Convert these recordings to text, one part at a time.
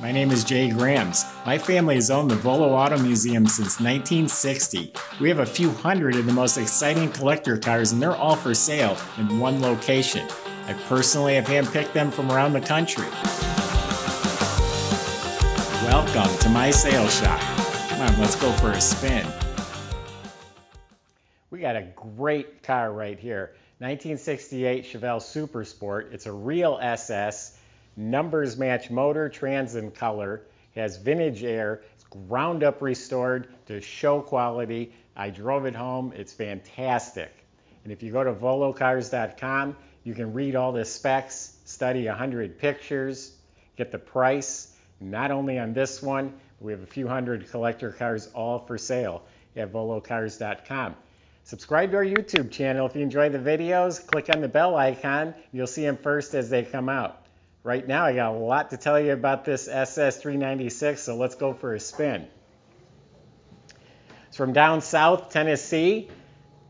My name is Jay Grams. My family has owned the Volo Auto Museum since 1960. We have a few hundred of the most exciting collector cars, and they're all for sale in one location. I personally have handpicked them from around the country. Welcome to my sales shop. Come on, let's go for a spin. We got a great car right here. 1968 Chevelle Super Sport. It's a real SS. Numbers match motor, trans, and color. It has vintage air. It's ground up restored to show quality. I drove it home. It's fantastic. And if you go to volocars.com, you can read all the specs, study 100 pictures, get the price. Not only on this one, we have a few hundred collector cars all for sale at volocars.com. Subscribe to our YouTube channel if you enjoy the videos. Click on the bell icon. You'll see them first as they come out. Right now, I got a lot to tell you about this SS396, so let's go for a spin. It's from down south, Tennessee.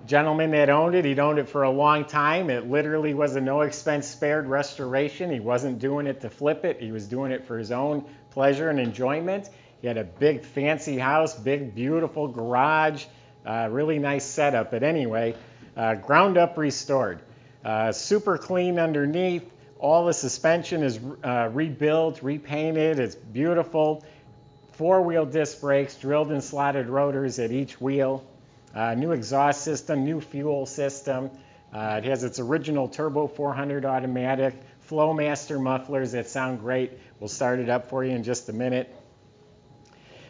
Gentleman that owned it, he'd owned it for a long time. It literally was a no expense spared restoration. He wasn't doing it to flip it. He was doing it for his own pleasure and enjoyment. He had a big fancy house, big beautiful garage, really nice setup. But anyway, ground up restored. Super clean underneath. All the suspension is rebuilt, repainted. It's beautiful. Four-wheel disc brakes, drilled and slotted rotors at each wheel. New exhaust system, new fuel system. It has its original Turbo 400 automatic, Flowmaster mufflers that sound great. We'll start it up for you in just a minute.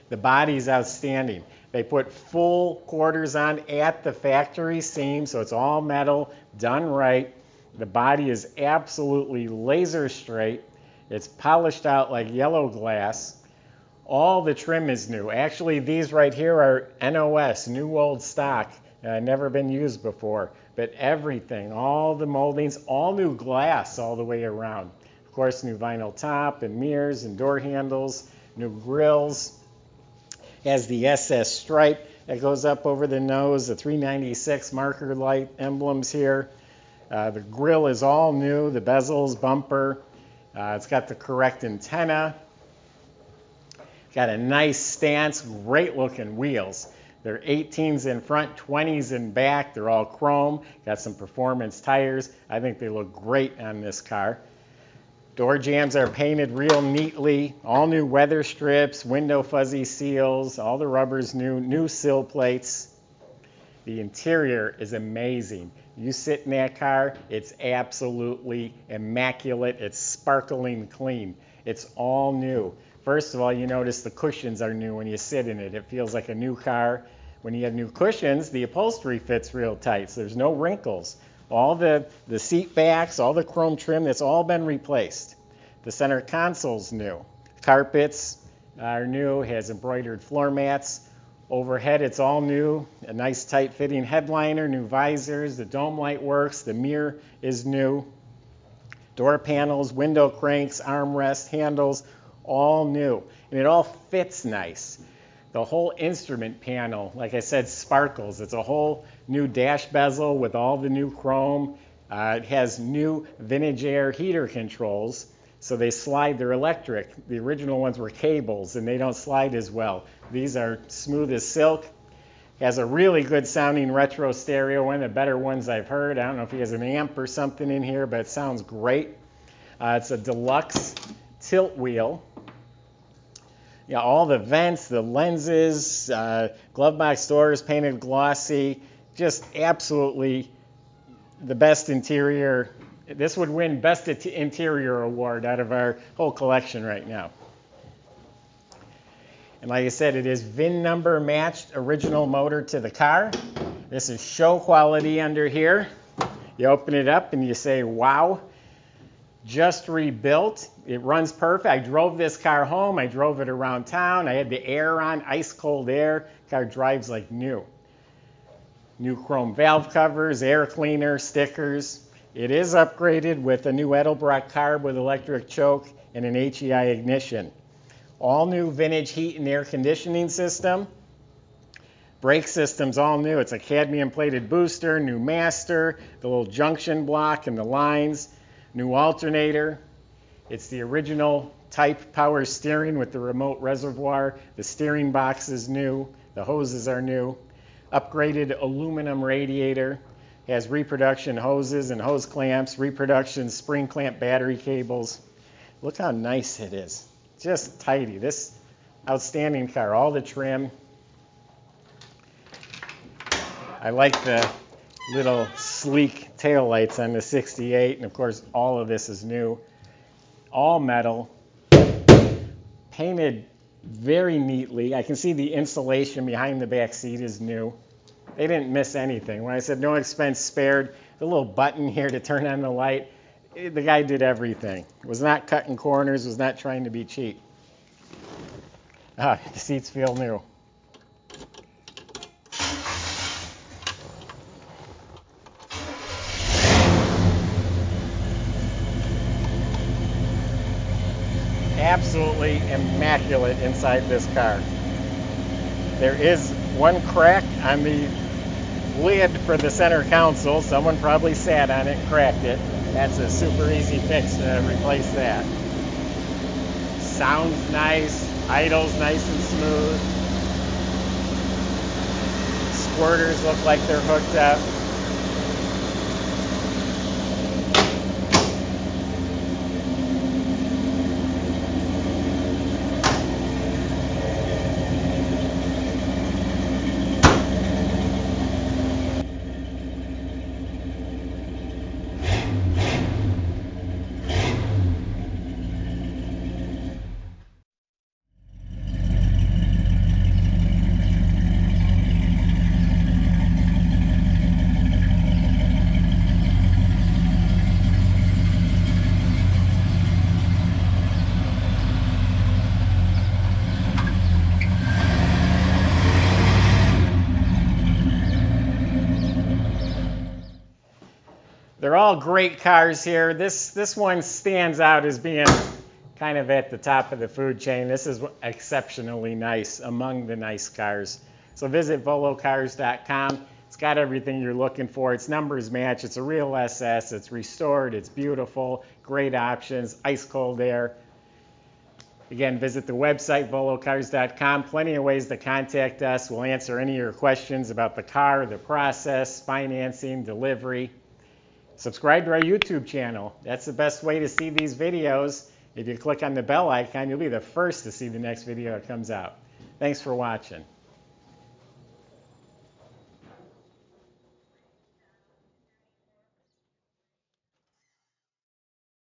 The body's outstanding. They put full quarters on at the factory seam, so it's all metal, done right. The body is absolutely laser straight. It's polished out like yellow glass. All the trim is new. Actually, these right here are NOS, new old stock, never been used before. But everything, all the moldings, all new glass all the way around. Of course, new vinyl top and mirrors and door handles, new grills. Has the SS stripe that goes up over the nose, the 396 marker light emblems here. The grille is all new, the bezels, bumper. It's got the correct antenna. Got a nice stance, great looking wheels. They're 18s in front, 20s in back. They're all chrome. Got some performance tires. I think they look great on this car. Door jambs are painted real neatly. All new weather strips, window fuzzy seals, all the rubber's new sill plates. The interior is amazing. You sit in that car, it's absolutely immaculate. It's sparkling clean. It's all new. First of all, you notice the cushions are new when you sit in it. It feels like a new car. When you have new cushions, the upholstery fits real tight, so there's no wrinkles. All the seat backs, all the chrome trim, that's all been replaced. The center console's new. Carpets are new, has embroidered floor mats. Overhead, it's all new. A nice tight fitting headliner, new visors, the dome light works, the mirror is new. Door panels, window cranks, armrest, handles, all new. And it all fits nice. The whole instrument panel, like I said, sparkles. It's a whole new dash bezel with all the new chrome. It has new vintage air heater controls, so they slide. They're electric. The original ones were cables, and they don't slide as well. These are smooth as silk. Has a really good sounding retro stereo, one of the better ones I've heard. I don't know if he has an amp or something in here, but it sounds great. It's a deluxe tilt wheel. Yeah, all the vents, the lenses, glove box doors painted glossy, just absolutely the best interior. This would win Best Interior Award out of our whole collection right now. And like I said, it is VIN number matched original motor to the car. This is show quality under here. You open it up and you say, wow. Just rebuilt. It runs perfect. I drove this car home. I drove it around town. I had the air on, ice cold air. Car drives like new. New chrome valve covers, air cleaner, stickers. It is upgraded with a new Edelbrock carb with electric choke and an HEI ignition. All new vintage heat and air conditioning system. Brake system's all new. It's a cadmium plated booster, new master, the little junction block and the lines, new alternator. It's the original type power steering with the remote reservoir. The steering box is new. The hoses are new. Upgraded aluminum radiator. Has reproduction hoses and hose clamps, reproduction spring clamp battery cables. Look how nice it is. Just tidy. This outstanding car. All the trim. I like the little sleek taillights on the 68, and of course all of this is new. All metal. Painted very neatly. I can see the insulation behind the back seat is new. They didn't miss anything. When I said no expense spared, the little button here to turn on the light, the guy did everything. Was not cutting corners, was not trying to be cheap. The seats feel new. Absolutely immaculate inside this car. There is one crack on the lid for the center console. Someone probably sat on it and cracked it. That's a super easy fix to replace that. Sounds nice, idles nice and smooth. Squirters look like they're hooked up. They're all great cars here. This one stands out as being kind of at the top of the food chain. This is exceptionally nice, among the nice cars. So visit volocars.com. It's got everything you're looking for. Its numbers match. It's a real SS. It's restored. It's beautiful. Great options. Ice cold air. Again, visit the website, volocars.com. Plenty of ways to contact us. We'll answer any of your questions about the car, the process, financing, delivery. Subscribe to our YouTube channel. That's the best way to see these videos. If you click on the bell icon, you'll be the first to see the next video that comes out. Thanks for watching.